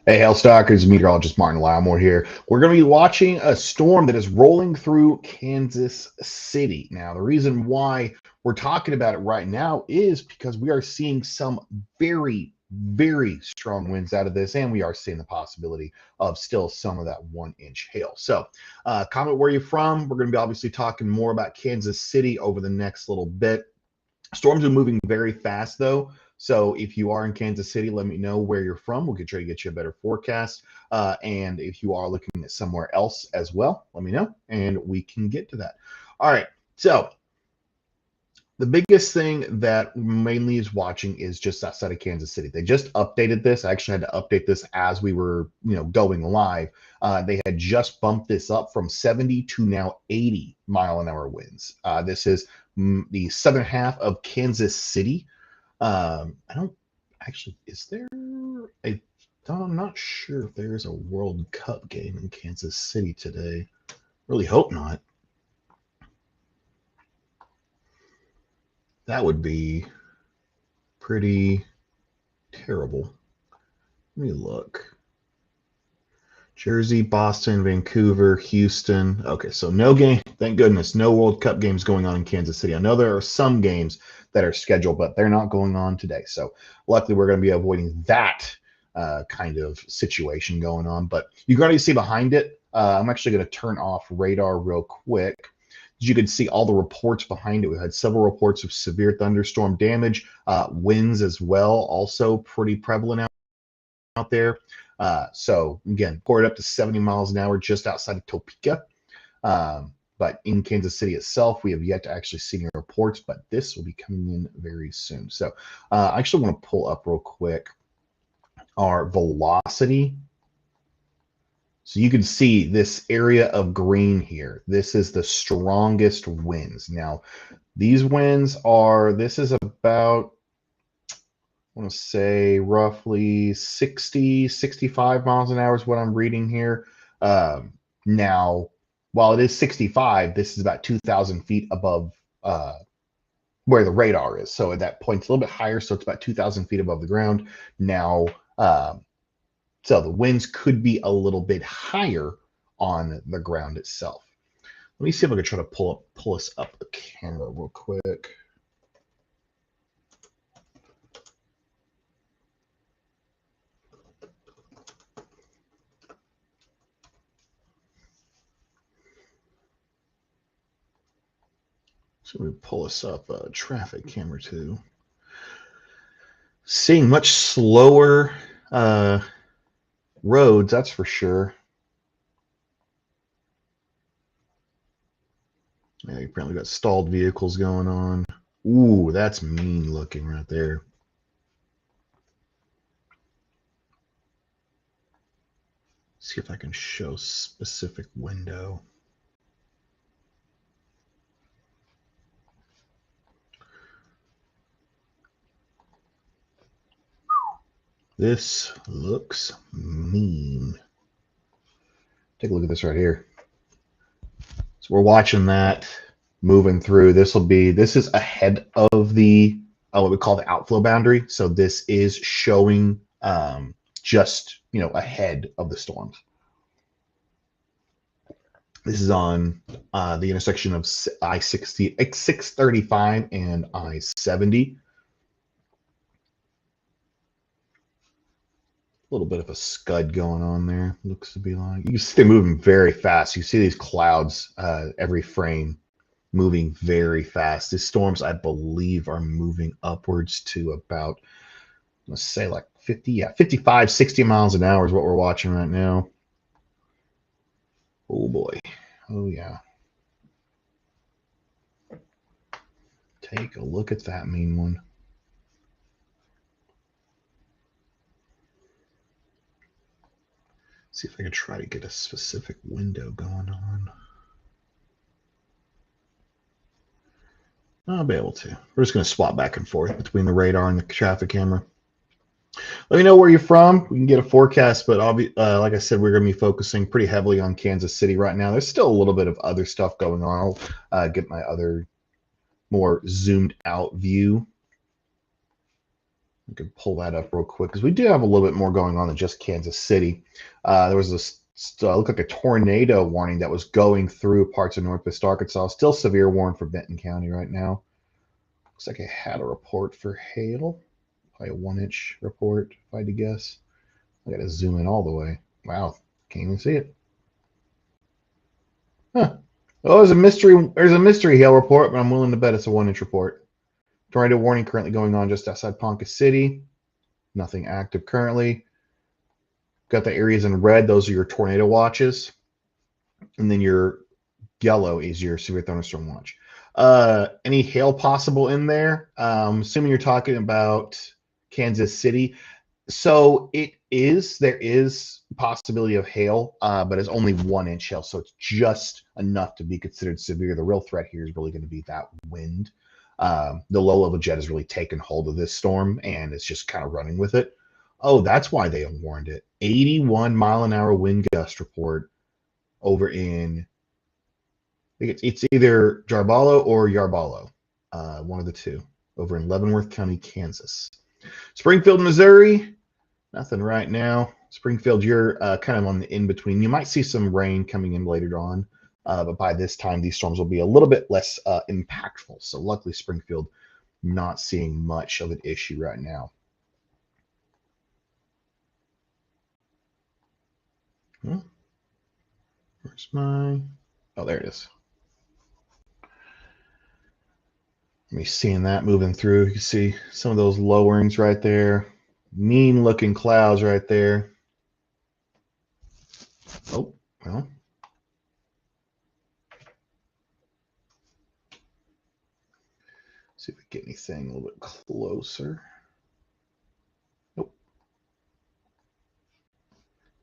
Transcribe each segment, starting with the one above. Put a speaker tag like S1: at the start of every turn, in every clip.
S1: Hey, Hailstalkers, meteorologist Martin Loudmore here. We're going to be watching a storm that is rolling through Kansas City. Now, the reason why we're talking about it right now is because we are seeing some very, very strong winds out of this, and we are seeing the possibility of still some of that 1-inch hail. So, comment where you're from. We're going to be obviously talking more about Kansas City over the next little bit. Storms are moving very fast, though. So if you are in Kansas City, let me know where you're from. We'll try to get you a better forecast. And if you are looking at somewhere else as well, let me know, and we can get to that. All right. So the biggest thing that mainly is watching is just outside of Kansas City. They just updated this. I actually had to update this as we were, going live. They had just bumped this up from 70 to now 80-mile-an-hour winds. This is the southern half of Kansas City. I don't actually, is there I'm not sure if there's a World Cup game in Kansas City today. Really hope not. That would be pretty terrible. Let me look. Jersey, Boston, Vancouver, Houston. Okay, so no game. Thank goodness, no World Cup games going on in Kansas City. I know there are some games that are scheduled, but they're not going on today. So luckily, we're going to be avoiding that kind of situation going on. But you can already see behind it. I'm actually going to turn off radar real quick. As you can see, all the reports behind it. We had several reports of severe thunderstorm damage, winds as well, also pretty prevalent out there. So again, poured up to 70 miles an hour just outside of Topeka. But in Kansas City itself, we have yet to actually see any reports, but this will be coming in very soon. So I actually want to pull up real quick our velocity. So you can see this area of green here. This is the strongest winds. Now, these winds are, this is about, I want to say roughly 60, 65 miles an hour is what I'm reading here. Now, while it is 65, this is about 2,000 feet above where the radar is. So at that point, it's a little bit higher. So it's about 2,000 feet above the ground. Now, so the winds could be a little bit higher on the ground itself. Let me see if I can try to pull us up the camera real quick. So we pull us up a traffic camera too. Seeing much slower roads, that's for sure. Yeah, you apparently got stalled vehicles going on. Ooh, that's mean looking right there. See if I can show specific window. This looks mean. Take a look at this right here. So we're watching that moving through. This is ahead of the what we call the outflow boundary. So this is showing just ahead of the storms. This is on the intersection of I-635 and I-70. A little bit of a scud going on there, looks to be like. You can see they're moving very fast. You see these clouds every frame moving very fast. These storms, I believe, are moving upwards to about, let's say like 55, 60 miles an hour is what we're watching right now. Oh boy. Oh yeah. Take a look at that mean one. See if I can try to get a specific window going on. I'll be able to. We're just going to swap back and forth between the radar and the traffic camera. Let me know where you're from. We can get a forecast, but like I said, we're going to be focusing pretty heavily on Kansas City right now. There's still a little bit of other stuff going on. I'll get my other more zoomed out view. We can pull that up real quick because we do have a little bit more going on than just Kansas City. There was this looked like a tornado warning that was going through parts of Northwest Arkansas. Still severe warning for Benton County right now. Looks like I had a report for hail. Probably a 1-inch report, if I had to guess. I got to zoom in all the way. Wow, can't even see it. Huh. Oh, there's a mystery hail report, but I'm willing to bet it's a 1-inch report. Tornado warning currently going on just outside Ponca City. Nothing active currently. Got the areas in red. Those are your tornado watches. And then your yellow is your severe thunderstorm watch. Any hail possible in there? Assuming you're talking about Kansas City. So there is possibility of hail, but it's only 1-inch hail. So it's just enough to be considered severe. The real threat here is really going to be that wind. The low level jet has really taken hold of this storm and it's just kind of running with it. Oh, that's why they warned it. 81-mile-an-hour wind gust report over in, I think it's either Jarballo or Yarballo, one of the two, over in Leavenworth County, Kansas. Springfield, Missouri, nothing right now. Springfield, you're kind of on the in-between. You might see some rain coming in later on, but by this time, these storms will be a little bit less impactful. So luckily, Springfield not seeing much of an issue right now. Where's my... Oh, there it is. Let me seeing that moving through. You can see some of those lowerings right there. Mean looking clouds right there. Oh, well. See if we get anything a little bit closer. Nope.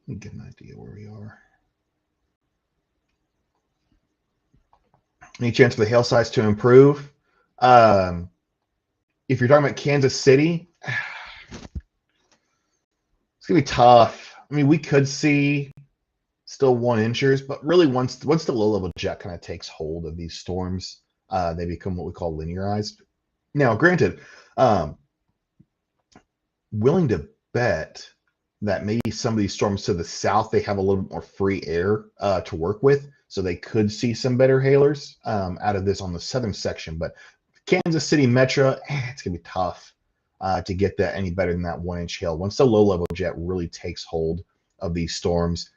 S1: Let me get an idea where we are. Any chance for the hail size to improve? If you're talking about Kansas City, it's gonna be tough. I mean, we could see still 1-inchers, but really once the low level jet kind of takes hold of these storms, they become what we call linearized. Now, granted, willing to bet that maybe some of these storms to the south, they have a little bit more free air to work with, so they could see some better hailers out of this on the southern section. But Kansas City Metro, it's gonna be tough to get that any better than that 1-inch hail. Once the low level jet really takes hold of these storms,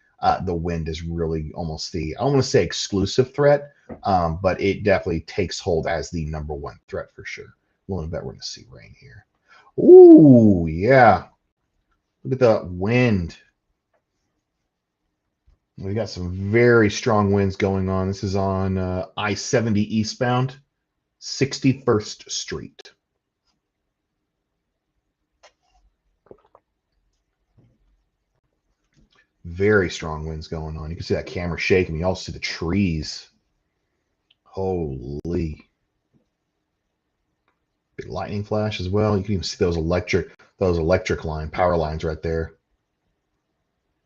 S1: the wind is really almost I don't want to say exclusive threat, but it definitely takes hold as the #1 threat for sure. Willing to bet we're going to see rain here. Ooh, yeah. Look at the wind. We got some very strong winds going on. This is on I-70 eastbound, 61st Street. Very strong winds going on. You can see that camera shaking. You also see the trees. Holy. Big lightning flash as well. You can even see those electric power lines right there.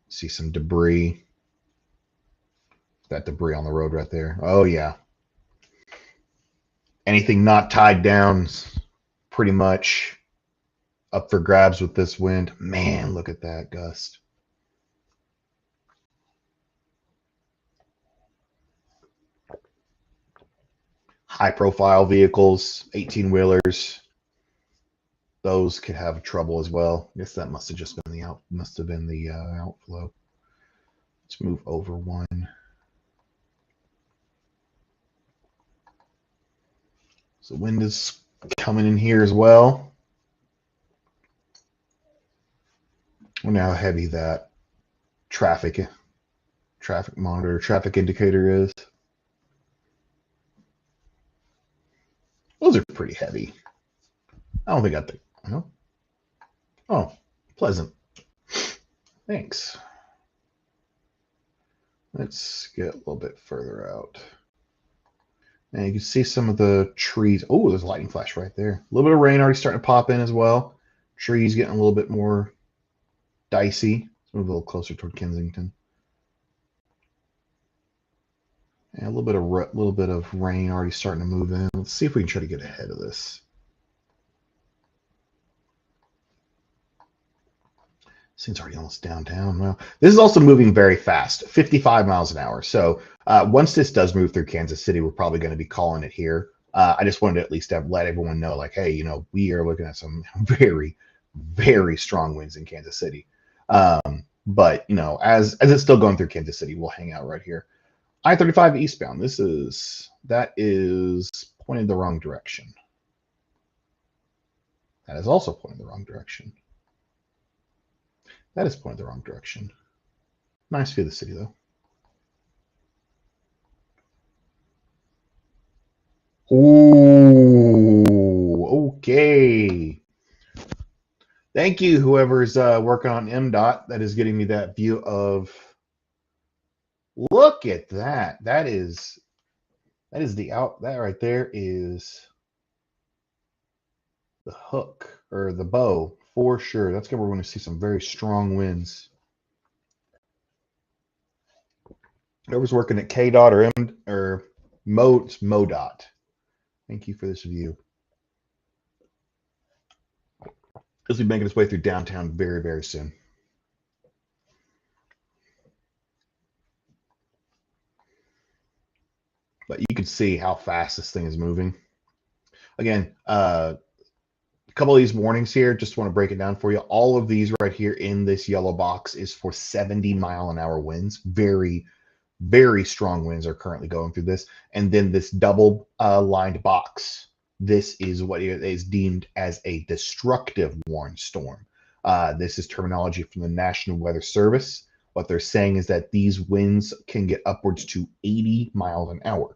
S1: See some debris. That debris on the road right there. Oh yeah. Anything not tied down pretty much up for grabs with this wind. Man, look at that gust. High profile vehicles, 18-wheelers, those could have trouble as well. I guess that must have just been the outflow. Let's move over one. So wind is coming in here as well. I wonder how heavy that traffic monitor, traffic indicator is. Those are pretty heavy. I don't think I think. No. Oh, pleasant. Thanks. Let's get a little bit further out. And you can see some of the trees. Oh, there's a lightning flash right there. A little bit of rain already starting to pop in as well. Trees getting a little bit more dicey. Let's move a little closer toward Kensington. And a little bit of rain already starting to move in. Let's see if we can try to get ahead of this. This thing's already almost downtown. Well, this is also moving very fast, 55 miles an hour. So once this does move through Kansas City, we're probably going to be calling it here. I just wanted to at least let everyone know, like, hey, we are looking at some very, very strong winds in Kansas City. But as it's still going through Kansas City, we'll hang out right here. I-35 eastbound. That is pointed the wrong direction. That is also pointing the wrong direction. That is pointing the wrong direction. Nice view of the city, though. Ooh, okay. Thank you, whoever's working on MDOT. That is getting me that view of. Look at that. That is that right there is the hook or the bow for sure. That's good. We're going to see some very strong winds. Whoever's working at KDOT or MoDOT. Thank you for this view. This will be making its way through downtown very, very soon. But you can see how fast this thing is moving. Again, a couple of these warnings here, just want to break it down for you. All of these right here in this yellow box is for 70-mile-an-hour winds. Very, very strong winds are currently going through this. And then this double lined box, this is what is deemed as a destructive warn storm. This is terminology from the National Weather Service. What they're saying is that these winds can get upwards to 80 miles an hour.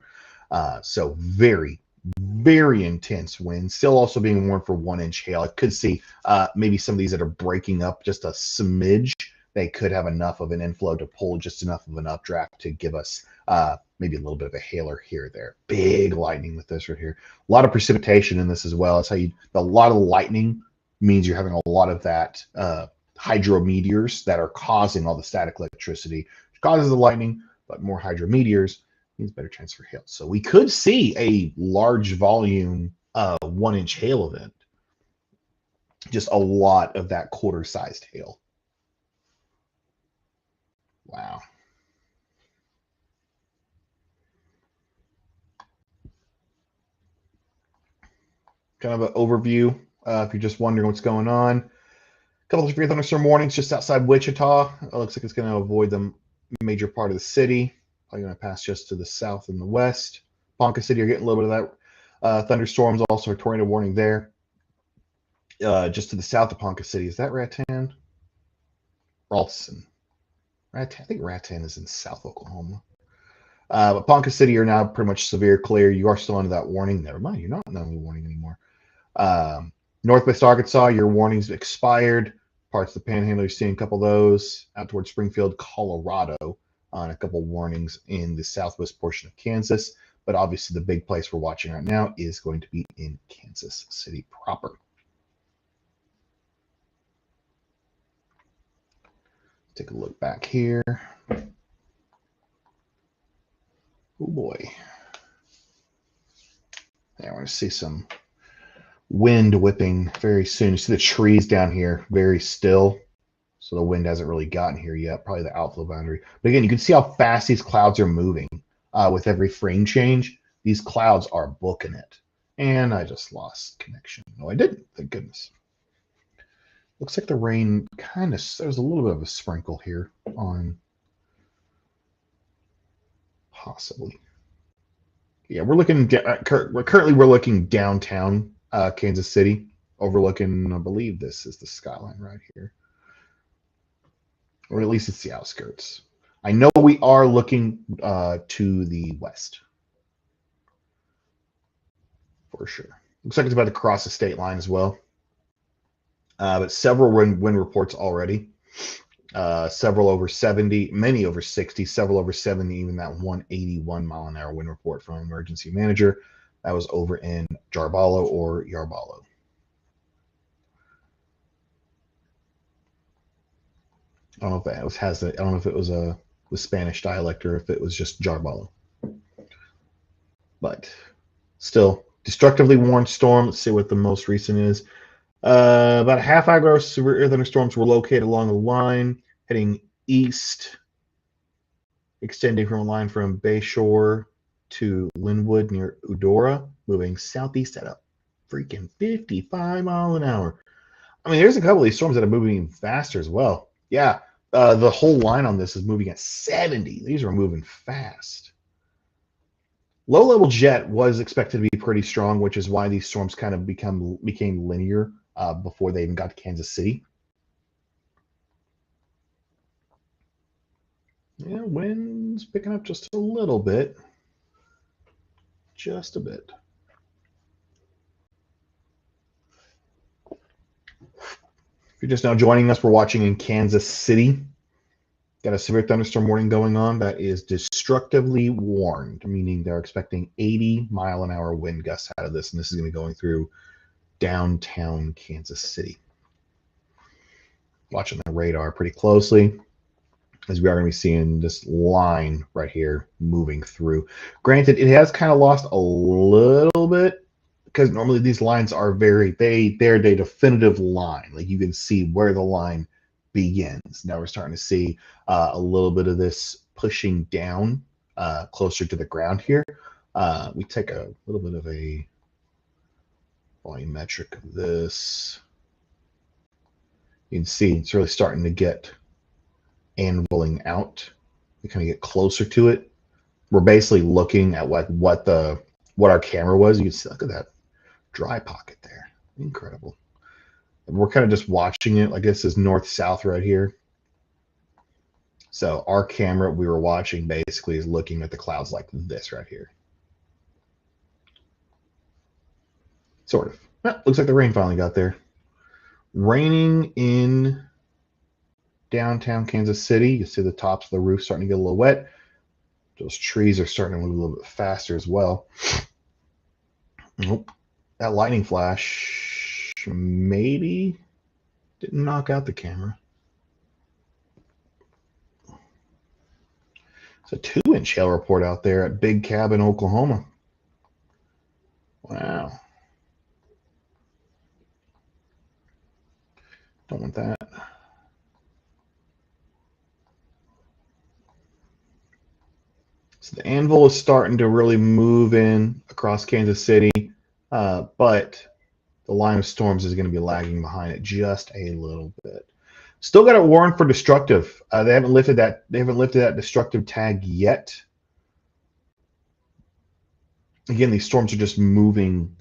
S1: So very, very intense winds. Still also being warned for 1-inch hail. I could see maybe some of these that are breaking up just a smidge. They could have enough of an inflow to pull just enough of an updraft to give us maybe a little bit of a hailer here or there. Big lightning with this right here. A lot of precipitation in this as well. That's how a lot of lightning means you're having a lot of that hydrometeors that are causing all the static electricity, which causes the lightning, but more hydrometeors means better chance for hail. So we could see a large volume 1-inch hail event. Just a lot of that quarter-sized hail. Wow. Kind of an overview if you're just wondering what's going on. A couple of severe thunderstorm warnings just outside Wichita. It looks like it's going to avoid the major part of the city. Probably going to pass just to the south and the west. Ponca City are getting a little bit of that. Thunderstorms, also a tornado warning there. Just to the south of Ponca City. Is that Rattan? Ralston. I think Rattan is in South Oklahoma. But Ponca City are now pretty much severe clear. You are still under that warning. Never mind, you're not under the warning anymore. Northwest Arkansas, your warnings expired. Parts of the Panhandle, you're seeing a couple of those. Out towards Springfield, Colorado, on a couple of warnings in the southwest portion of Kansas. But obviously, the big place we're watching right now is going to be in Kansas City proper. Take a look back here. Oh boy. Yeah, I want to see some wind whipping very soon. You see the trees down here very still. So the wind hasn't really gotten here yet, probably the outflow boundary. But again, you can see how fast these clouds are moving with every frame change. These clouds are booking it. And I just lost connection. No, I didn't. Thank goodness. Looks like the rain kind of, there's a little bit of a sprinkle here on possibly. Yeah, we're looking, currently we're looking downtown Kansas City, overlooking, I believe this is the skyline right here. Or at least it's the outskirts. I know we are looking to the west. For sure. Looks like it's about to cross the state line as well. But several wind reports already. Several over 70, many over 60, several over 70, even that 181-mile-an-hour wind report from emergency manager. That was over in Jarballo or Yarballo. I don't know if that was I don't know if it was a Spanish dialect or if it was just Jarballo. But still, destructively warned storm. Let's see what the most recent is. About a half hour ago, severe thunderstorms were located along the line, heading east, extending from a line from Bayshore to Linwood near Eudora, moving southeast at a freaking 55 mile an hour. I mean, there's a couple of these storms that are moving faster as well. Yeah, the whole line on this is moving at 70. These are moving fast. Low-level jet was expected to be pretty strong, which is why these storms kind of became linear before they even got to Kansas City. Yeah, wind's picking up just a little bit. Just a bit. If you're just now joining us, we're watching in Kansas City. Got a severe thunderstorm warning going on that is destructively warned, meaning they're expecting 80-mile-an-hour wind gusts out of this, and this is going to be going through downtown Kansas City. Watching the radar pretty closely, as we are going to be seeing this line right here moving through. Granted, it has kind of lost a little bit, because normally these lines are they're the definitive line. Like you can see where the line begins. Now we're starting to see a little bit of this pushing down closer to the ground here. We take a little bit of a volumetric of this. You can see it's really starting to get anviling out. We kind of get closer to it. We're basically looking at what our camera was. You can see, look at that dry pocket there. Incredible. And we're kind of just watching it. Like this is north-south right here. So our camera we were watching basically is looking at the clouds like this right here. Sort of. Looks like the rain finally got there. Raining in downtown Kansas City. You see the tops of the roof starting to get a little wet. Those trees are starting to move a little bit faster as well. Nope. That lightning flash maybe didn't knock out the camera. It's a 2-inch hail report out there at Big Cabin, Oklahoma. Wow. Don't want that. So the anvil is starting to really move in across Kansas City, but the line of storms is going to be lagging behind it just a little bit. Still got a warrant for destructive. They haven't lifted that. They haven't lifted that destructive tag yet. Again, these storms are just moving.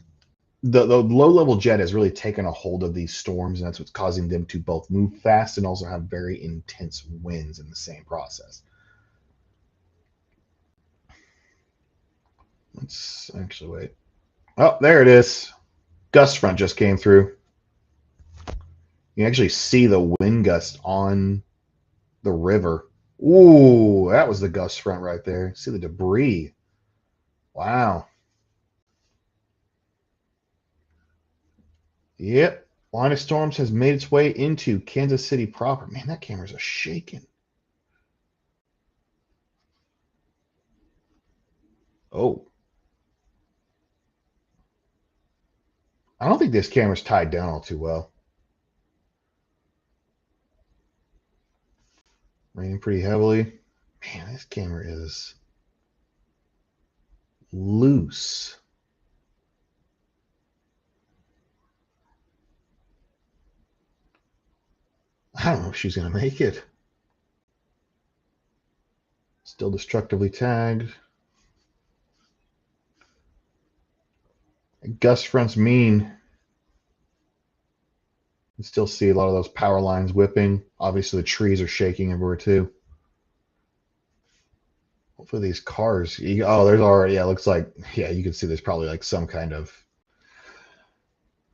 S1: The low-level jet has really taken a hold of these storms, and that's what's causing them to both move fast and also have very intense winds in the same process. Let's actually wait. Oh, there it is. Gust front just came through. You can actually see the wind gust on the river. Ooh, that was the gust front right there. See the debris. Wow. Yep. Line of storms has made its way into Kansas City proper. Man, that camera's a shaking. Oh. I don't think this camera's tied down all too well. Raining pretty heavily. Man, this camera is loose. I don't know if she's going to make it. Still destructively tagged. Gust front's mean. You still see a lot of those power lines whipping. Obviously, the trees are shaking everywhere too. Hopefully, these cars. Oh, there's already. Yeah, it looks like. Yeah, you can see there's probably like some kind of.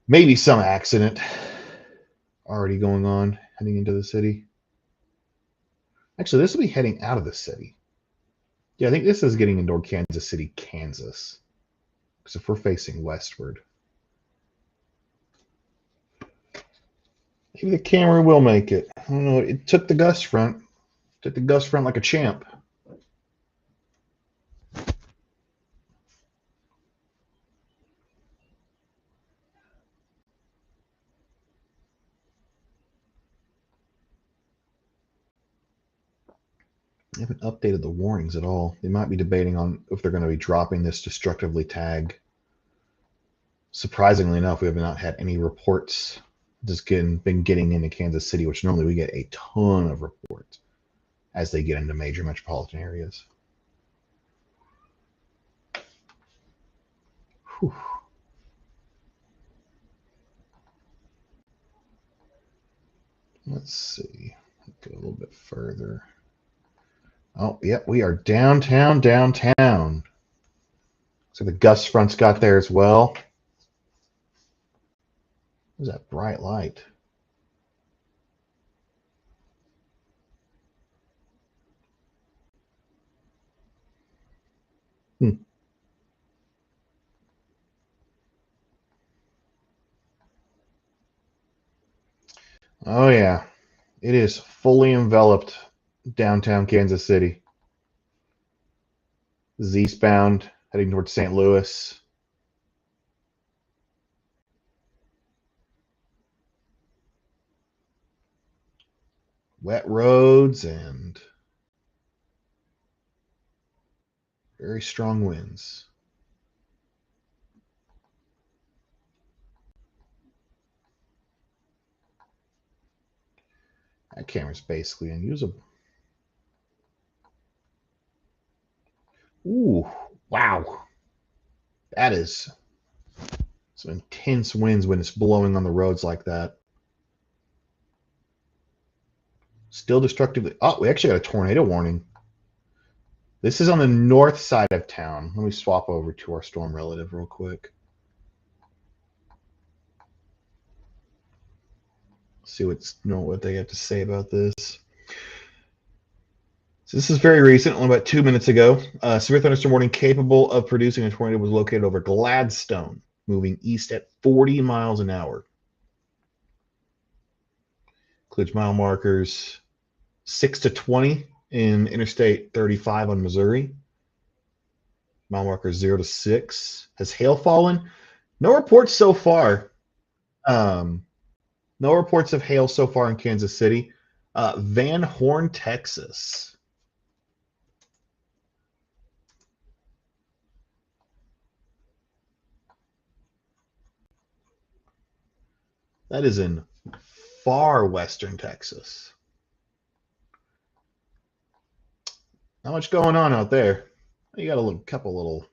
S1: Maybe some accident already going on heading into the city. Actually, this will be heading out of the city. Yeah, I think this is getting into Kansas City, Kansas. Because if we're facing westward. Maybe the camera will make it. I don't know. It took the gust front. Took the gust front like a champ. They haven't updated the warnings at all. They might be debating on if they're going to be dropping this destructively tag. Surprisingly enough, we have not had any reports been getting into Kansas City, which normally we get a ton of reports as they get into major metropolitan areas. Whew. Let's see. Go a little bit further. Oh, yep, we are downtown. So the gust front's got there as well. What's that bright light? Oh, yeah. It is fully enveloped downtown Kansas City. This is eastbound, heading towards St. Louis. Wet roads and very strong winds. That camera's basically unusable. Ooh, wow. That is some intense winds when it's blowing on the roads like that. Still destructively. Oh, we actually got a tornado warning. This is on the north side of town. Let me swap over to our storm relative real quick. See what they have to say about this. So this is very recent, only about 2 minutes ago. Severe thunderstorm warning capable of producing a tornado was located over Gladstone, moving east at 40 miles an hour. Includes mile markers 6 to 20 in Interstate 35 on Missouri. Mile markers 0 to 6. Has hail fallen? No reports so far. No reports of hail so far in Kansas City. Van Horn, Texas. That is in far western Texas. Not much going on out there. You got a couple little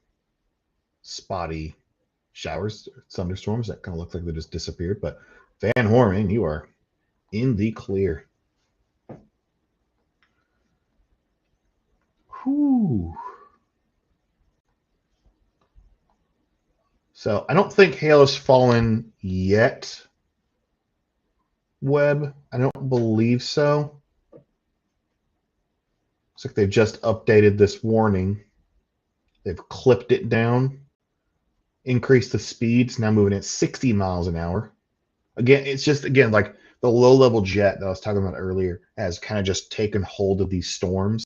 S1: spotty showers, thunderstorms that kind of look like they just disappeared. But Van Horn, you are in the clear. Whew. So I don't think hail has fallen yet. Webb, I don't believe so. Looks like they've just updated this warning. They've clipped it down, increased the speeds, now moving at 60 miles an hour. Again, it's just, again, like the low-level jet that I was talking about earlier has kind of just taken hold of these storms.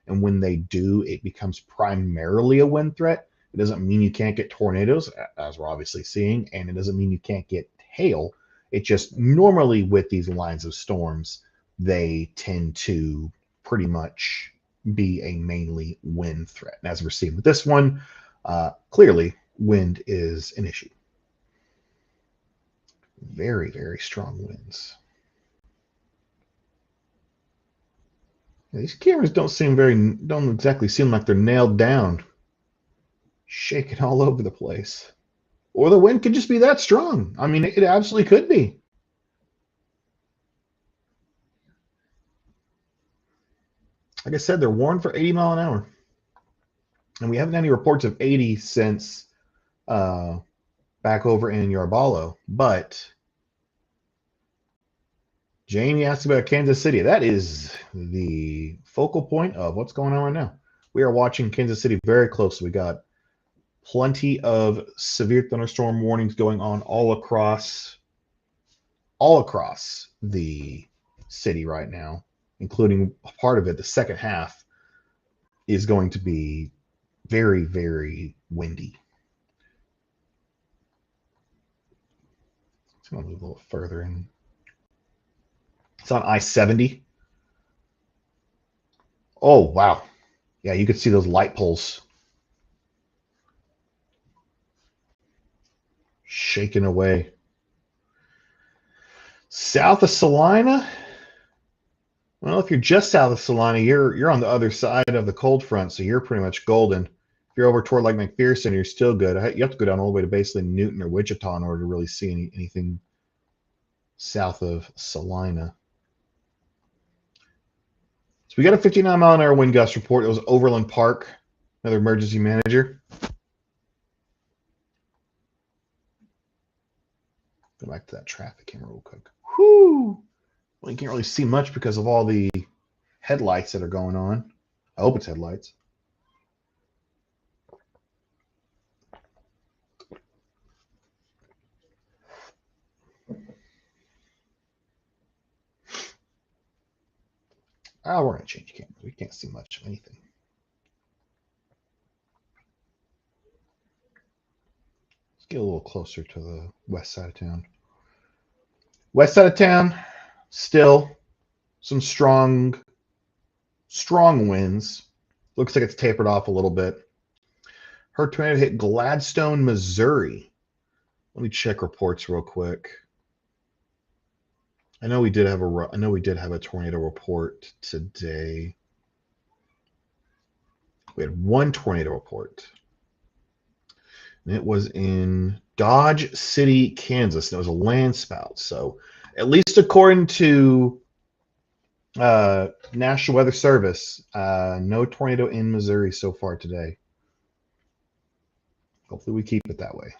S1: And when they do, it becomes primarily a wind threat. It doesn't mean you can't get tornadoes, as we're obviously seeing, and it doesn't mean you can't get hail. It just normally with these lines of storms, they tend to pretty much be a mainly wind threat. And as we're seeing with this one, clearly wind is an issue. Very, very strong winds. These cameras don't exactly seem like they're nailed down. Shaking all over the place. Or the wind could just be that strong. I mean, it absolutely could be. Like I said, they're warned for 80 mile an hour. And we haven't had any reports of 80 since back over in Yarbalo. But Jamie asked about Kansas City. That is the focal point of what's going on right now. We are watching Kansas City very closely. We got plenty of severe thunderstorm warnings going on all across the city right now, including part of it. The second half is going to be very, very windy. It's going to move a little further in. It's on I-70. Oh, wow. Yeah, you could see those light poles shaking away. South of Salina? Well, if you're just south of Salina, you're on the other side of the cold front, so you're pretty much golden. If you're over toward like McPherson, you're still good. You have to go down all the way to basically Newton or Wichita in order to really see anything south of Salina. So we got a 59-mile-an-hour wind gust report. It was Overland Park, another emergency manager. Go back to that traffic camera real quick. Whoo! Well, you can't really see much because of all the headlights that are going on. I hope it's headlights. Oh, we're going to change cameras. We can't see much of anything. Let's get a little closer to the west side of town. West side of town, still some strong winds. Looks like it's tapered off a little bit. Her tornado hit Gladstone, Missouri. Let me check reports real quick. I know we did have a tornado report today. We had one tornado report, and it was in Dodge City, Kansas. And it was a land spout. So, at least according to National Weather Service, no tornado in Missouri so far today. Hopefully, we keep it that way.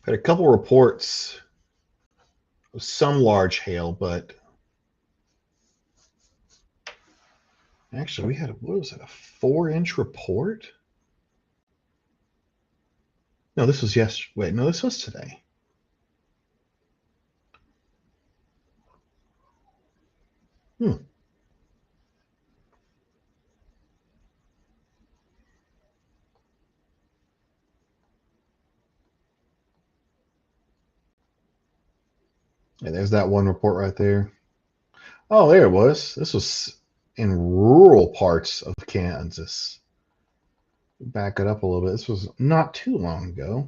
S1: Had a couple reports of some large hail, but actually, we had what was it, a 4-inch report? No, this was yesterday. Wait, no, this was today. Yeah, there's that one report right there. Oh, there it was. This was in rural parts of Kansas. Back it up a little bit. This was not too long ago.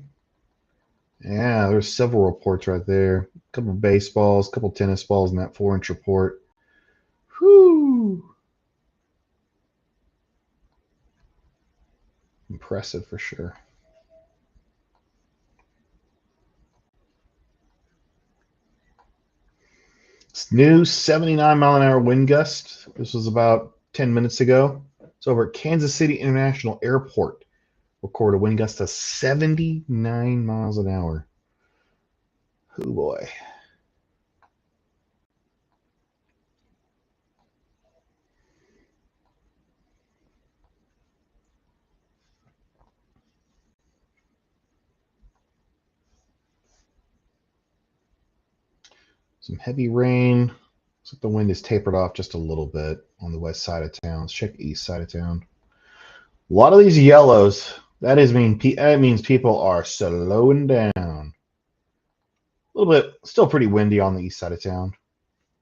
S1: Yeah, there's several reports right there. A couple of baseballs, a couple of tennis balls in that 4-inch report. Whew. Impressive for sure. It's new 79-mile-an-hour wind gust. This was about 10 minutes ago. It's over at Kansas City International Airport. Recorded a wind gust of 79 miles an hour. Oh boy. Some heavy rain. Looks like the wind is tapered off just a little bit on the west side of town. Let's check the east side of town. A lot of these yellows. That means people are slowing down. A little bit, still pretty windy on the east side of town.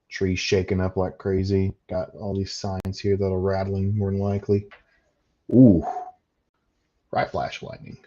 S1: Trees shaking up like crazy. Got all these signs here that are rattling more than likely. Ooh, bright flash lightning.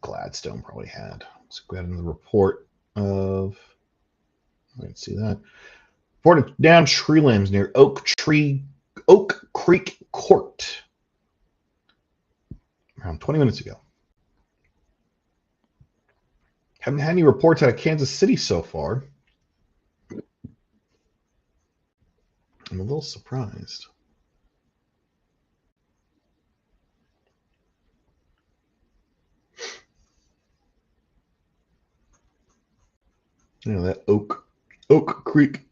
S1: Gladstone probably had. Let's go ahead and the report of. Let's see that. Reported down tree limbs near Oak Creek Court around 20 minutes ago. Haven't had any reports out of Kansas City so far. I'm a little surprised. You know, that Oak Creek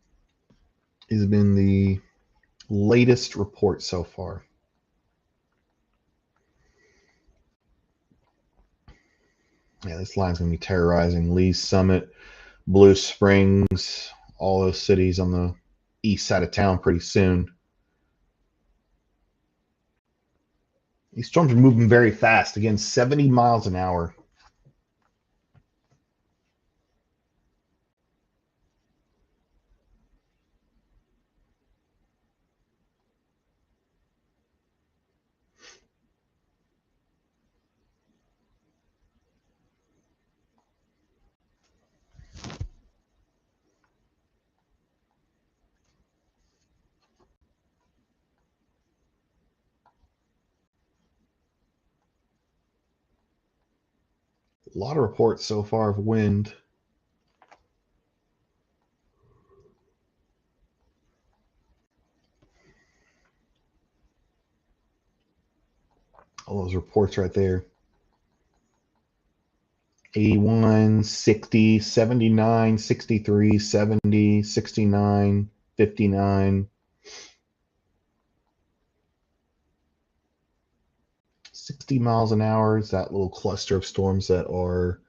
S1: has been the latest report so far. Yeah, this line's going to be terrorizing Lee's Summit, Blue Springs, all those cities on the east side of town pretty soon. These storms are moving very fast. Again, 70 miles an hour. A lot of reports so far of wind. All those reports right there. 81, 60, 79, 63, 70, 69, 59, 60 miles an hour is that little cluster of storms that are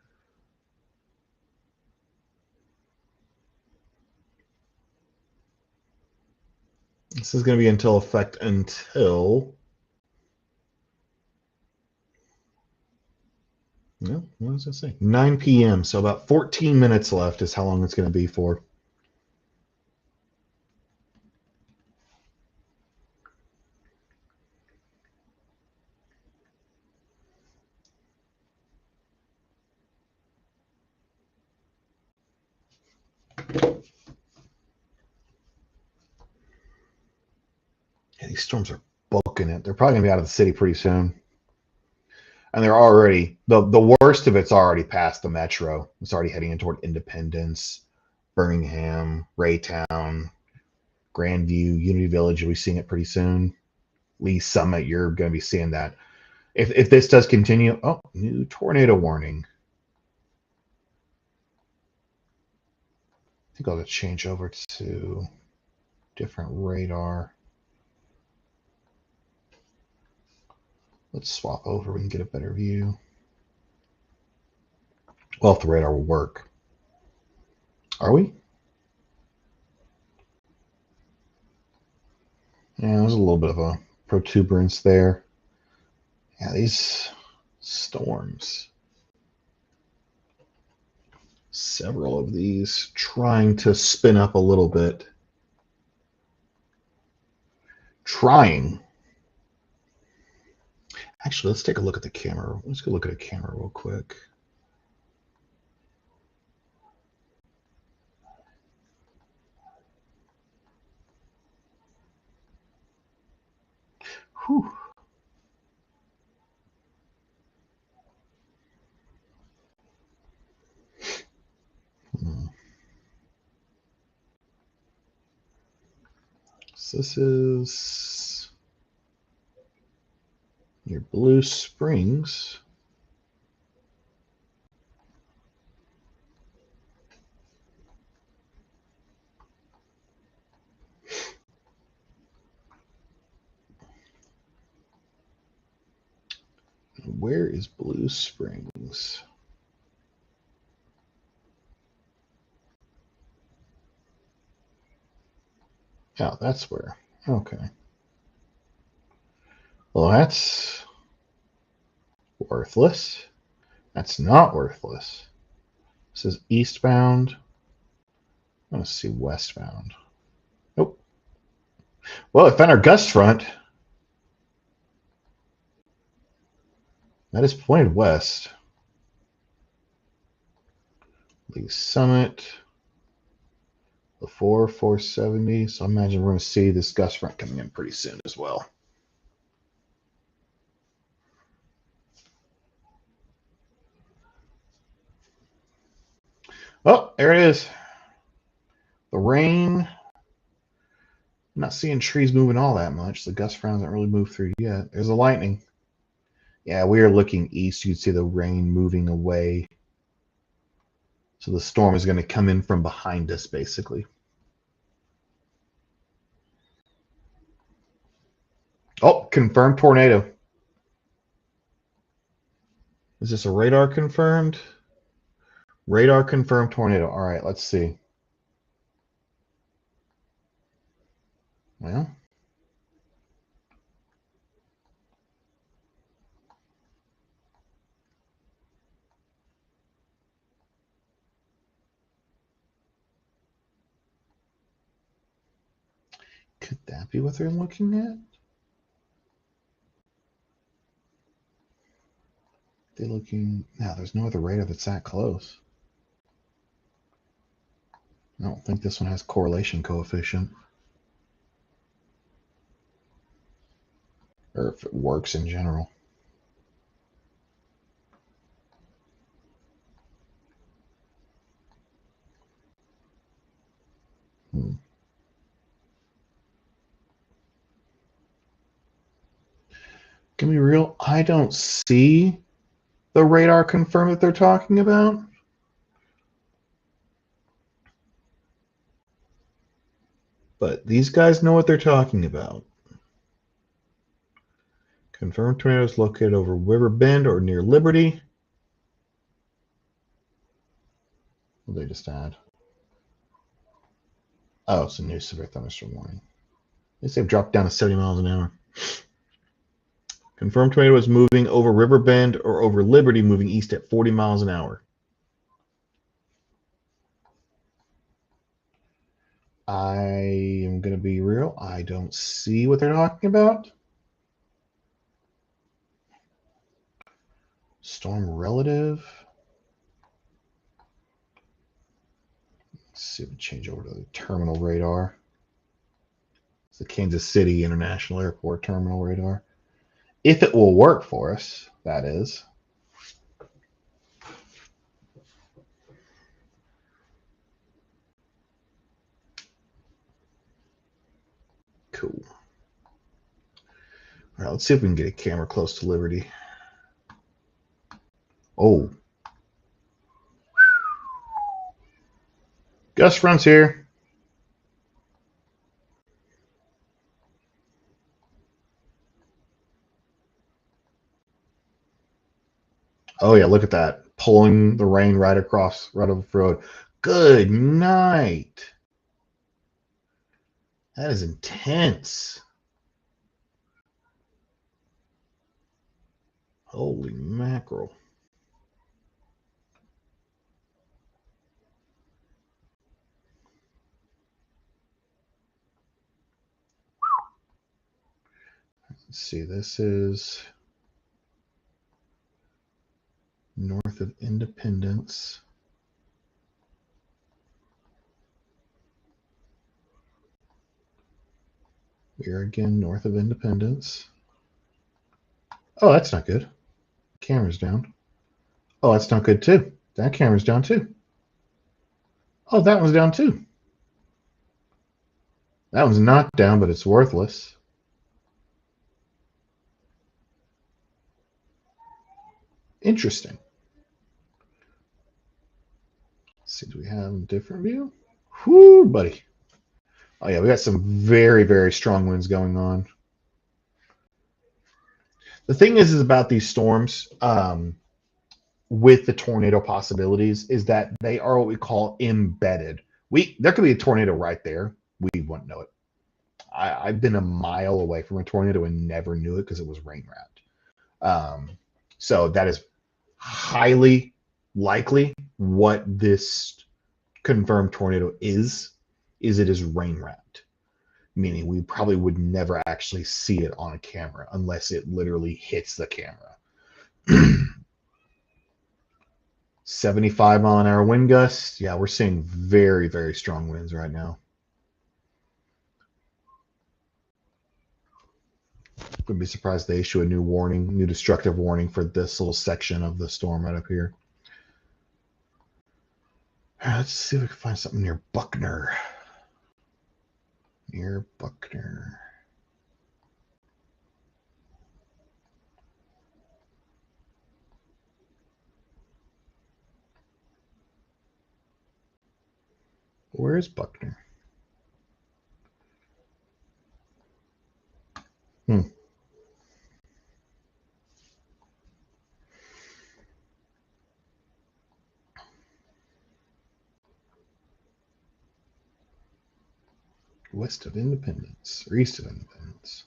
S1: this is going to be until effect until no, what does it say? 9 p.m. So about 14 minutes left is how long it's going to be for. Yeah, these storms are booking it. They're probably going to be out of the city pretty soon. And they're already the worst of it's already past the metro. It's already heading in toward Independence, Birmingham, Raytown, Grandview, Unity Village. You'll be seeing it pretty soon. Lee Summit, you're going to be seeing that. If this does continue, oh, new tornado warning. I think I'll just change over to different radar. Let's swap over. We can get a better view. Well, if the radar will work. Are we? Yeah, there's a little bit of a protuberance there. Yeah, these storms. Several of these trying to spin up a little bit. Trying. Actually, let's take a look at the camera. Let's go look at a camera real quick. Whew. So this is your Blue Springs. Where is Blue Springs? Yeah, that's where. Okay. Well, that's worthless. That's not worthless. This is eastbound. I want to see westbound. Nope. Well, I found our gust front. That is pointed west. Lee Summit. Before 470. So I imagine we're going to see this gust front coming in pretty soon as well. Oh, there it is. The rain. I'm not seeing trees moving all that much. The gust front hasn't really moved through yet. There's the lightning. Yeah, we are looking east. You can see the rain moving away. So the storm is going to come in from behind us, basically. Oh, confirmed tornado. Is this a radar confirmed? Radar confirmed tornado. All right, let's see. Well, could that be what they're looking at? They're looking. No, there's no other radar that's that close. I don't think this one has correlation coefficient. Or if it works in general. Can be real. I don't see the radar confirm that they're talking about. But these guys know what they're talking about. Confirmed tornadoes located over River Bend or near Liberty. What did they just add? Oh, it's a new severe thunderstorm warning. They say dropped down to 70 miles an hour. Confirmed tornado is moving over River Bend or over Liberty, moving east at 40 miles an hour. I am going to be real. I don't see what they're talking about. Storm relative. Let's see if we change over to the terminal radar. It's the Kansas City International Airport terminal radar. If it will work for us, that is. Cool. All right, let's see if we can get a camera close to Liberty. Oh. Gust front's here. Oh, yeah, look at that. Pulling the rain right across, right over the road. Good night. That is intense. Holy mackerel. Let's see, this is north of Independence. We're again north of Independence. Oh, that's not good. Camera's down. Oh, that's not good too. That camera's down too. Oh, that one's down too. That one's not down, but it's worthless. Interesting. Let's see, do we have a different view? Whoo, buddy. Oh, yeah, we got some very, very strong winds going on. The thing is about these storms with the tornado possibilities is that they are what we call embedded. There could be a tornado right there. We wouldn't know it. I've been a mile away from a tornado and never knew it because it was rain wrapped. So that is highly likely what this confirmed tornado is it is rain wrapped, meaning we probably would never actually see it on a camera unless it literally hits the camera. 75-mile-an-hour wind gusts. Yeah, we're seeing very, very strong winds right now. Wouldn't be surprised they issue a new warning, new destructive warning for this little section of the storm right up here. All right, let's see if we can find something near Buckner. Near Buckner. Where is Buckner? west of Independence, or east of Independence.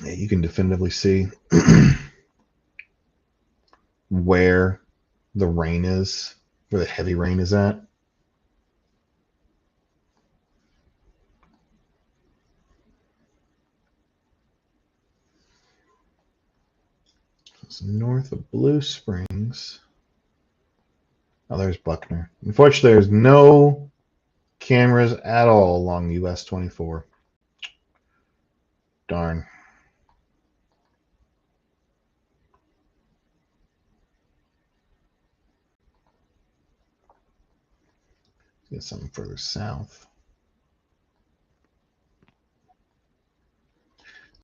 S1: Yeah, you can definitively see where the rain is, where the heavy rain is at. It's north of Blue Springs. Oh, there's Buckner. Unfortunately, there's no cameras at all along US 24. Darn. Get something further south.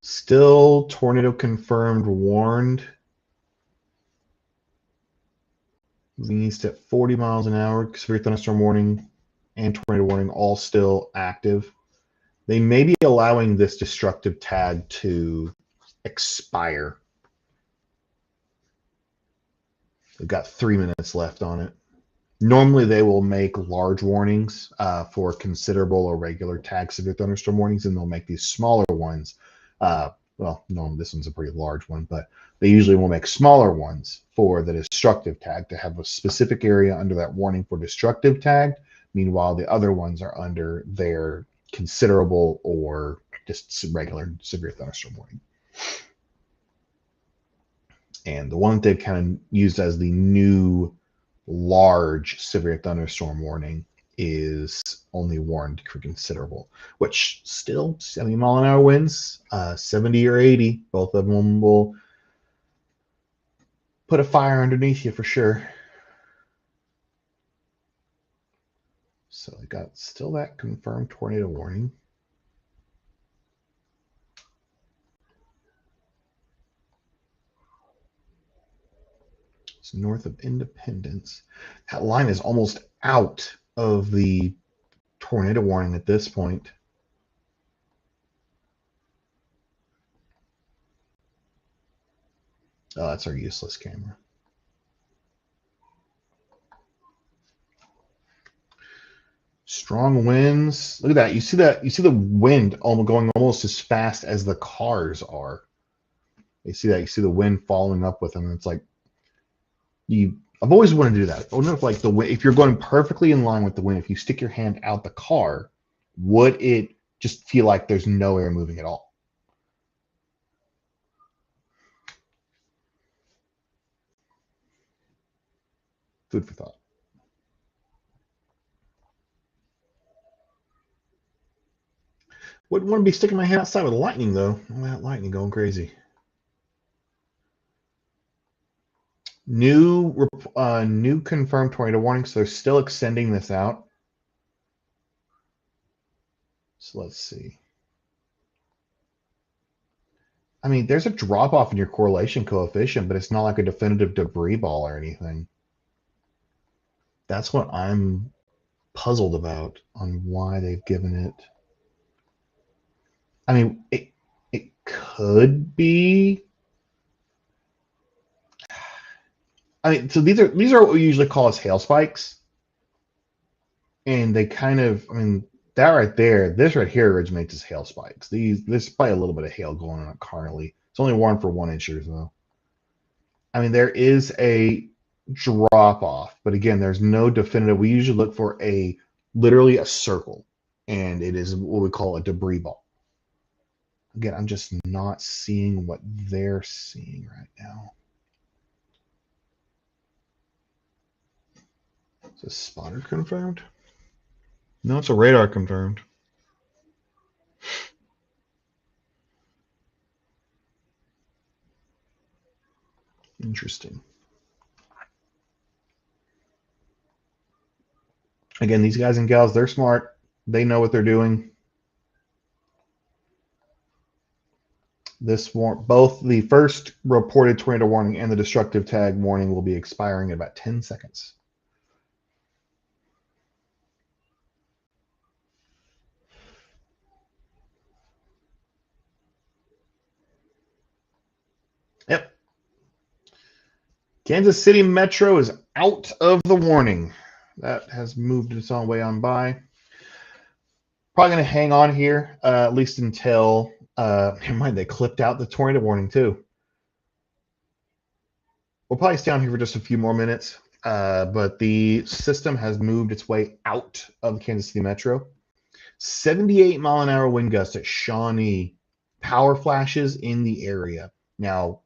S1: Still tornado confirmed, warned. Moving east at 40 miles an hour. Severe thunderstorm warning and tornado warning all still active. They may be allowing this destructive tag to expire. They've got 3 minutes left on it. Normally, they will make large warnings for considerable or regular tag severe thunderstorm warnings, and they'll make these smaller ones. Well, no, this one's a pretty large one, but they usually will make smaller ones for the destructive tag to have a specific area under that warning for destructive tag. Meanwhile, the other ones are under their considerable or just regular severe thunderstorm warning. And the one they've kind of used as the new large severe thunderstorm warning is only warned for considerable, which still 70-mile-an-hour winds, 70 or 80, both of them will put a fire underneath you for sure. So I got still that confirmed tornado warning. It's north of Independence. That line is almost out of the tornado warning at this point. Oh, that's our useless camera. Strong winds. Look at that. You see that? You see the wind going almost as fast as the cars are. You see that? You see the wind following up with them. It's like I've always wanted to do that. I wonder if like the wind, if you're going perfectly in line with the wind, if you stick your hand out the car, would it just feel like there's no air moving at all? Food for thought. Wouldn't want to be sticking my hand outside with lightning though. All that lightning going crazy. New confirmed tornado warning, so they're still extending this out. So let's see. I mean, there's a drop off in your correlation coefficient, but it's not like a definitive debris ball or anything. That's what I'm puzzled about on why they've given it. I mean, it could be. I mean, so these are what we usually call as hail spikes, and they kind of. I mean, that right there, this right here originates as hail spikes. There's probably a little bit of hail going on currently. It's only warned for 1 inch though. I mean, there is a drop off, but again, there's no definitive. We usually look for literally a circle, and it is what we call a debris ball. Again, I'm just not seeing what they're seeing right now. Is this spotter confirmed? No, it's a radar confirmed. Interesting. Again, these guys and gals, they're smart. They know what they're doing. Both the first reported tornado warning and the destructive tag warning will be expiring in about 10 seconds. Yep. Kansas City Metro is out of the warning. That has moved its own way on by. Probably going to hang on here, at least until, never mind, they clipped out the tornado warning too. We'll probably stay on here for just a few more minutes, but the system has moved its way out of the Kansas City Metro. 78-mile-an-hour wind gusts at Shawnee. Power flashes in the area. Now,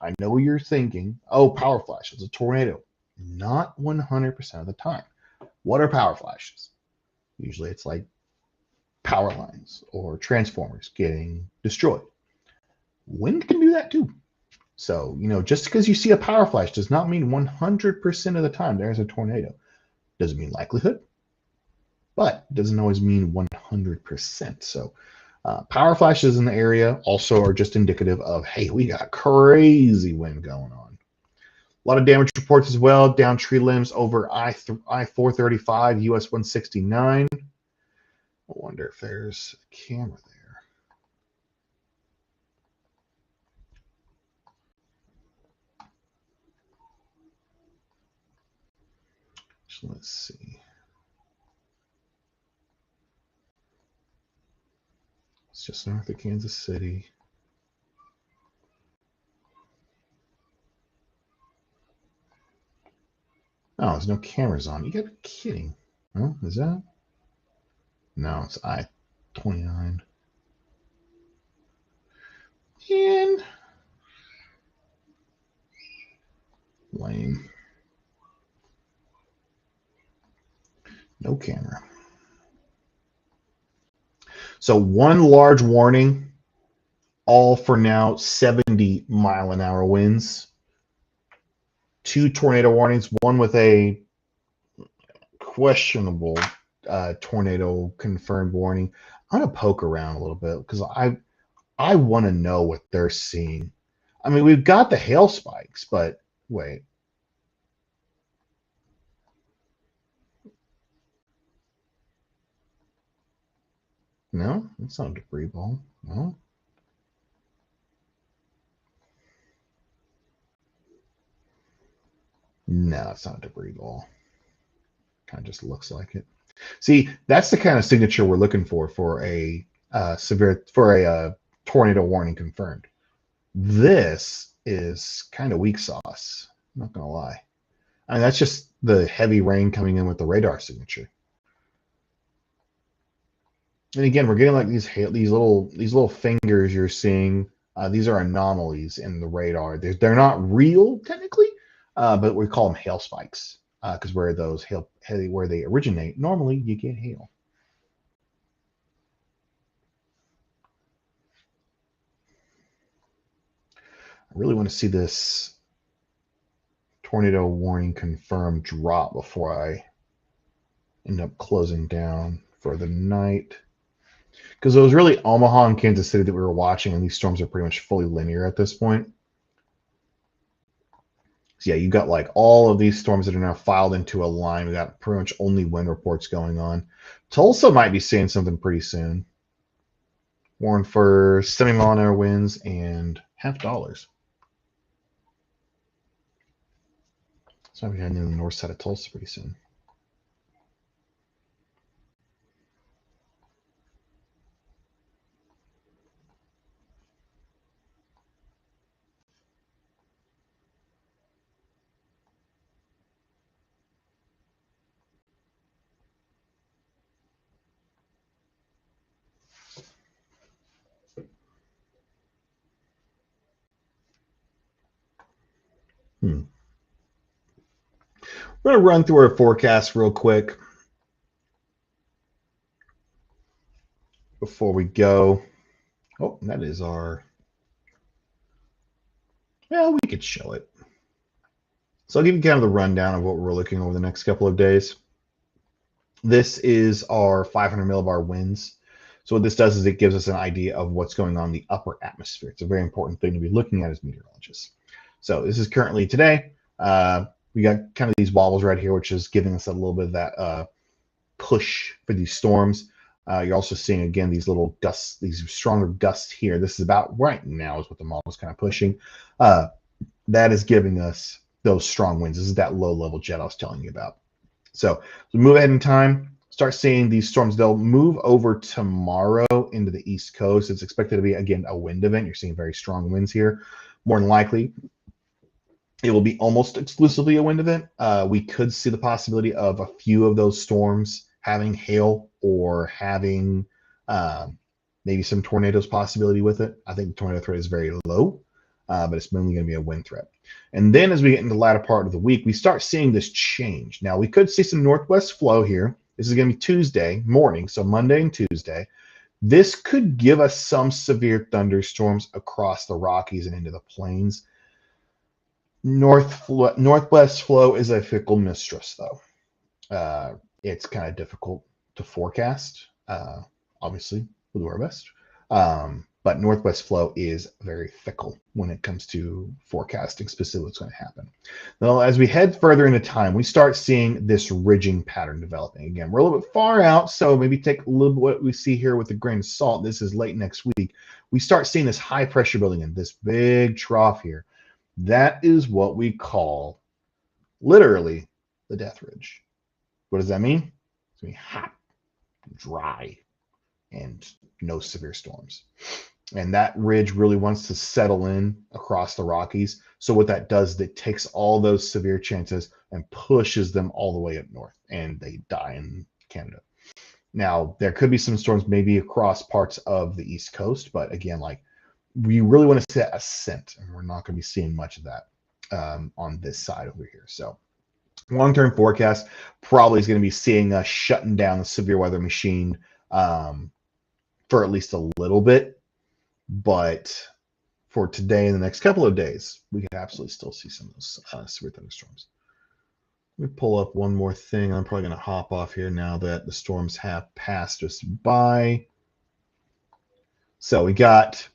S1: I know you're thinking, oh, power flash, it's a tornado. Not 100% of the time. What are power flashes? Usually it's like power lines or transformers getting destroyed. Wind can do that too. So, just because you see a power flash does not mean 100% of the time there's a tornado. Doesn't mean likelihood, but doesn't always mean 100%. So, power flashes in the area also are just indicative of, hey, we got crazy wind going on. A lot of damage reports as well. Down tree limbs over I-435, US 169. I wonder if there's a camera there. So let's see. It's just north of Kansas City. Oh, there's no cameras on. You gotta be kidding. Oh, is that? No, it's I-29. And lame. No camera. So one large warning, all for now 70-mile-an-hour winds. 2 tornado warnings, one with a questionable tornado confirmed warning. I'm gonna poke around a little bit because I want to know what they're seeing. I mean, we've got the hail spikes, but wait. No, that's not a debris ball. No. No, it's not a debris ball. Kind of just looks like it. See, that's the kind of signature we're looking for a tornado warning confirmed. This is kind of weak sauce. I'm not gonna lie. I mean, that's just the heavy rain coming in with the radar signature. And again, we're getting like these little fingers you're seeing. These are anomalies in the radar. They're not real technically, but we call them hail spikes because where they originate, normally you get hail. I really want to see this tornado warning confirmed drop before I end up closing down for the night. Because it was really Omaha and Kansas City that we were watching, and these storms are pretty much fully linear at this point. So yeah, you got like all of these storms that are now filed into a line. We got pretty much only wind reports going on. Tulsa might be seeing something pretty soon. Warn for 70-mile-an-hour winds and $50. So I'll be heading in the north side of Tulsa pretty soon. We're going to run through our forecast real quick before we go. Oh, that is our... Well, we could show it. So I'll give you kind of the rundown of what we're looking over the next couple of days. This is our 500 millibar winds. So what this does is it gives us an idea of what's going on in the upper atmosphere. It's a very important thing to be looking at as meteorologists. So this is currently today. We got kind of these wobbles right here, which is giving us a little bit of that push for these storms. You're also seeing, again, these little gusts, these stronger gusts here. This is about right now is what the model is kind of pushing. that is giving us those strong winds. This is that low-level jet I was telling you about. So we move ahead in time, start seeing these storms. They'll move over tomorrow into the East Coast. It's expected to be, again, a wind event. You're seeing very strong winds here. More than likely, it will be almost exclusively a wind event. We could see the possibility of a few of those storms having hail or having maybe some tornadoes possibility with it. I think the tornado threat is very low, but it's mainly going to be a wind threat. And then as we get into the latter part of the week, we start seeing this change. Now, we could see some northwest flow here. This is going to be Tuesday morning, so Monday and Tuesday. This could give us some severe thunderstorms across the Rockies and into the plains. Northwest flow is a fickle mistress, though. It's kind of difficult to forecast, obviously, we'll do our best. But northwest flow is very fickle when it comes to forecasting specifically what's going to happen. Now, as we head further into time, we start seeing this ridging pattern developing. Again, we're a little bit far out, so maybe take a little bit what we see here with a grain of salt. This is late next week. We start seeing this high pressure building in, this big trough here. That is what we call, literally, the death ridge. What does that mean? It's going to be hot, dry, and no severe storms. And that ridge really wants to settle in across the Rockies. So what that does is it takes all those severe chances and pushes them all the way up north, and they die in Canada. Now, there could be some storms maybe across parts of the East Coast, but again, like, we really want to see that ascent, and we're not going to be seeing much of that on this side over here. So long-term forecast probably is going to be seeing us shutting down the severe weather machine for at least a little bit. But for today and the next couple of days, we can absolutely still see some of those severe thunderstorms. Let me pull up one more thing. I'm probably going to hop off here now that the storms have passed us by. So we got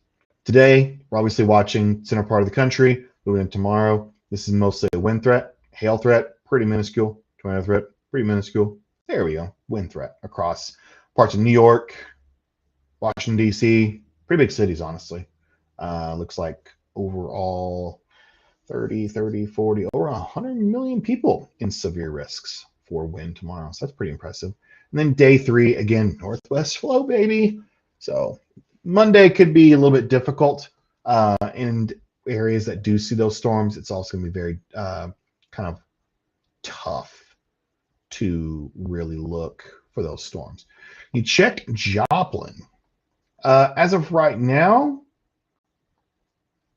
S1: today, we're obviously watching center part of the country. Moving in tomorrow, this is mostly a wind threat, hail threat, pretty minuscule, tornado threat, pretty minuscule. There we go, wind threat across parts of New York, Washington, D.C., pretty big cities, honestly. Looks like overall 30, 40, over 100 million people in severe risks for wind tomorrow. So that's pretty impressive. And then day 3, again, northwest flow, baby. So Monday could be a little bit difficult in areas that do see those storms. It's also going to be very kind of tough to really look for those storms. You check Joplin. As of right now,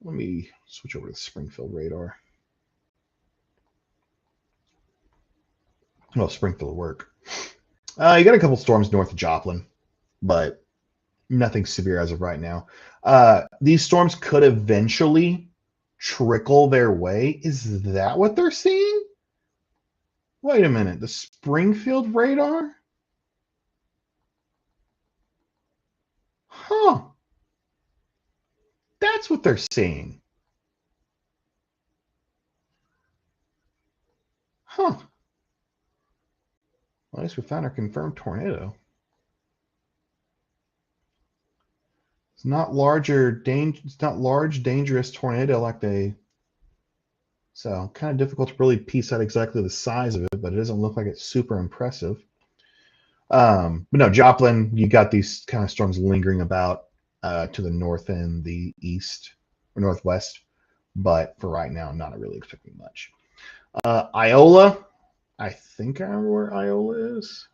S1: let me switch over to the Springfield radar. Well, Springfield will work. You got a couple storms north of Joplin, but nothing severe as of right now. These storms could eventually trickle their way. Is that what they're seeing? Wait a minute. The Springfield radar? Huh. That's what they're seeing. Huh. Well, at least we found our confirmed tornado. It's not it's not large, dangerous tornado like they. So kind of difficult to really piece out exactly the size of it, but it doesn't look like it's super impressive. But no, Joplin, you got these kind of storms lingering about to the north and the east or northwest, but for right now, not really expecting much. Iola, I think I remember where Iola is.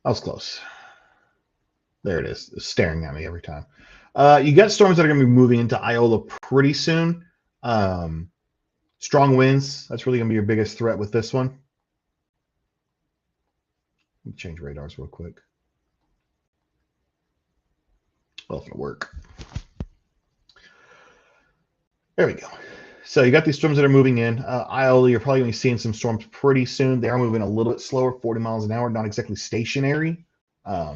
S1: I was close. There it is. It's staring at me every time. You got storms that are going to be moving into Iola pretty soon. Strong winds. That's really going to be your biggest threat with this one. Let me change radars real quick. Well, if it'll work. There we go. So you got these storms that are moving in. Iola, you're probably going to be seeing some storms pretty soon. They are moving a little bit slower, 40 miles an hour, not exactly stationary.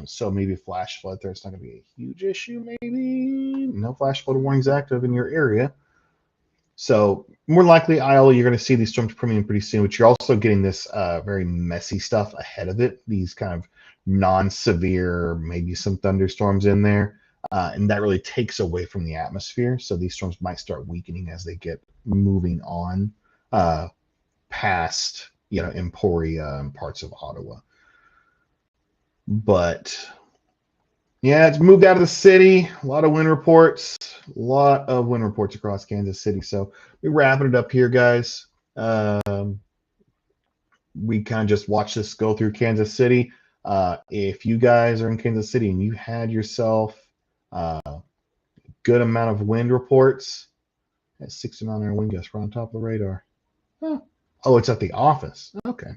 S1: So maybe flash flood there. It's not going to be a huge issue, maybe. No flash flood warnings active in your area. So more likely, Isle, you're going to see these storms coming in pretty soon, but you're also getting this very messy stuff ahead of it. These kind of non-severe, maybe some thunderstorms in there, and that really takes away from the atmosphere. So these storms might start weakening as they get moving on past, Emporia and parts of Ottawa. But yeah, it's moved out of the city. A lot of wind reports. A lot of wind reports across Kansas City. So we're wrapping it up here, guys. We kind of just watch this go through Kansas City. If you guys are in Kansas City and you had yourself a good amount of wind reports, at 60-mile-an-hour wind gusts right on top of the radar. Oh, it's at the office. Okay,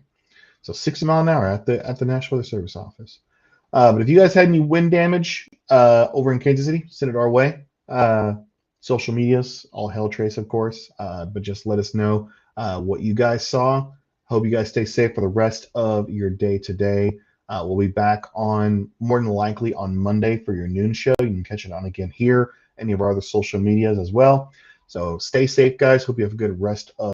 S1: so 60 mile an hour at the National Weather Service office. But if you guys had any wind damage over in Kansas City, send it our way. Social medias, all hell trace, of course. But just let us know what you guys saw. Hope you guys stay safe for the rest of your day today. We'll be back on, more than likely, on Monday for your noon show. You can catch it on again here, any of our other social medias as well. So stay safe, guys. Hope you have a good rest of